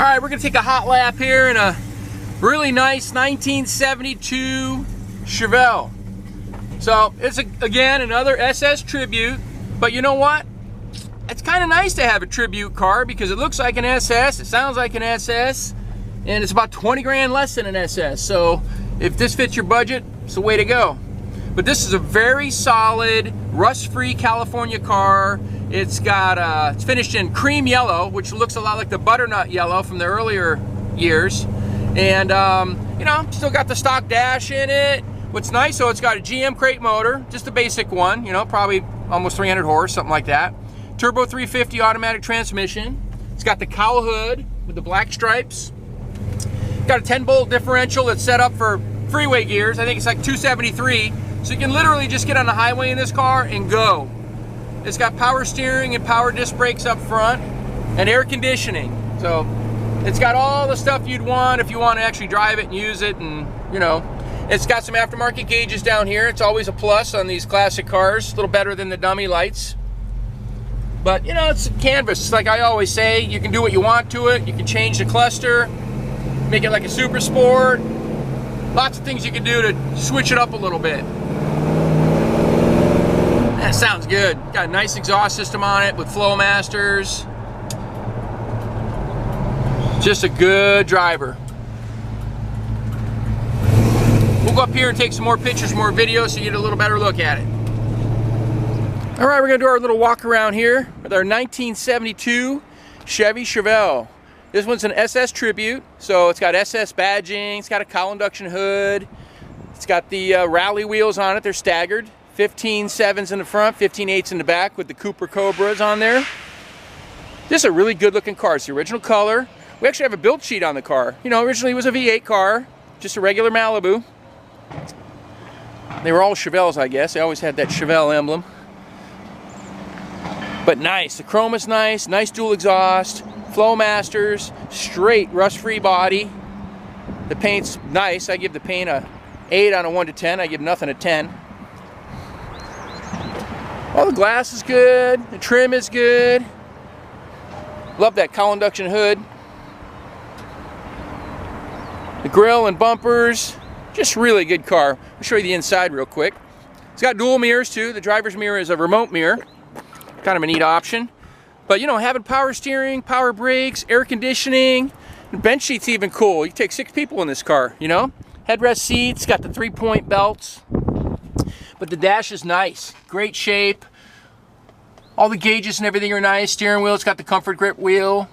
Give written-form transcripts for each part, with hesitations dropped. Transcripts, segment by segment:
Alright, we're going to take a hot lap here in a really nice 1972 Chevelle. So it's again another SS tribute, but you know what? It's kind of nice to have a tribute car because it looks like an SS, it sounds like an SS, and it's about 20 grand less than an SS. So if this fits your budget, it's the way to go. But this is a very solid, rust-free California car. It's got it's finished in cream yellow, which looks a lot like the butternut yellow from the earlier years. And you know, still got the stock dash in it. What's nice, so it's got a GM crate motor, just a basic one, you know, probably almost 300 horse, something like that. Turbo 350 automatic transmission. It's got the cowl hood with the black stripes. Got a 10-bolt differential that's set up for freeway gears. I think it's like 273. So you can literally just get on the highway in this car and go. It's got power steering and power disc brakes up front and air conditioning. So it's got all the stuff you'd want if you want to actually drive it and use it, and you know. It's got some aftermarket gauges down here. It's always a plus on these classic cars. A little better than the dummy lights. But you know, it's a canvas. Like I always say, you can do what you want to it. You can change the cluster, make it like a super sport. Lots of things you can do to switch it up a little bit. That sounds good. Got a nice exhaust system on it with Flowmasters. Just a good driver. We'll go up here and take some more pictures, more videos, so you get a little better look at it. All right, we're gonna do our little walk around here with our 1972 Chevy Chevelle. This one's an SS tribute, so it's got SS badging, it's got a cowl induction hood, it's got the rally wheels on it, they're staggered. 15.7s in the front, 15.8s in the back with the Cooper Cobras on there. This is a really good looking car. It's the original color. We actually have a build sheet on the car. You know, originally it was a V8 car, just a regular Malibu. They were all Chevelles, I guess. They always had that Chevelle emblem. But nice. The chrome is nice. Nice dual exhaust. Flowmasters. Straight rust-free body. The paint's nice. I give the paint a 8 on a 1 to 10. I give nothing a 10. All the glass is good. The trim is good. Love that cowl induction hood. The grille and bumpers. Just really good car. I'll show you the inside real quick. It's got dual mirrors too. The driver's mirror is a remote mirror. Kind of a neat option. But you know, having power steering, power brakes, air conditioning, the bench seat's even cool. You can take 6 people in this car, you know. Headrest seats, got the 3-point belts. But the dash is nice. Great shape. All the gauges and everything are nice. Steering wheel, it's got the comfort grip wheel.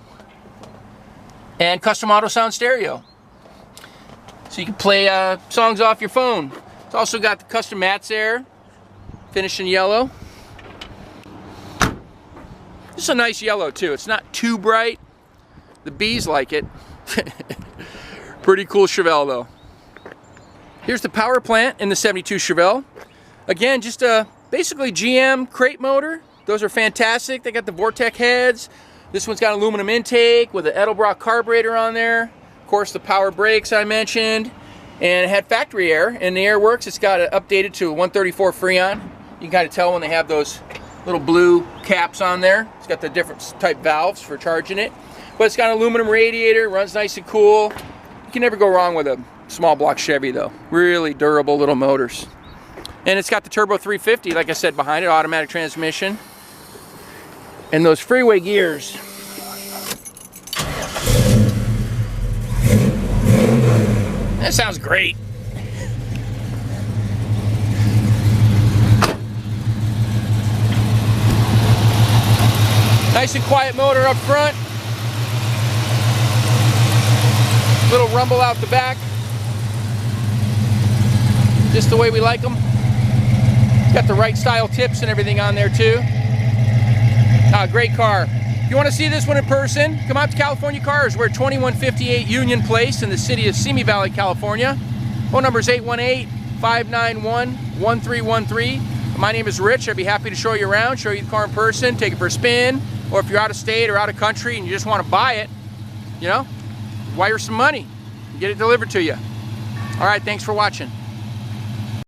And custom auto sound stereo. So you can play songs off your phone. It's also got the custom mats there, finished in yellow. This is a nice yellow too. It's not too bright. The bees like it. Pretty cool Chevelle though. Here's the power plant in the 72 Chevelle. Again, just a basically GM crate motor. Those are fantastic. They got the Vortec heads. This one's got aluminum intake with an Edelbrock carburetor on there. Of course, the power brakes I mentioned, and it had factory air. And the air works. It's got it updated to 134 Freon. You can kind of tell when they have those little blue caps on there. It's got the different type valves for charging it. But it's got an aluminum radiator. Runs nice and cool. You can never go wrong with a small block Chevy though. Really durable little motors. And it's got the Turbo 350, like I said, behind it, automatic transmission. And those freeway gears. That sounds great. Nice and quiet motor up front. Little rumble out the back. Just the way we like them. Got the right style tips and everything on there too. Great car. If you want to see this one in person, come out to California Cars. We're at 2158 Union Place in the city of Simi Valley, California. Phone number is 818-591-1313. My name is Rich. I'd be happy to show you around, show you the car in person, take it for a spin, or if you're out of state or out of country and you just want to buy it, you know, wire some money, get it delivered to you. All right, thanks for watching.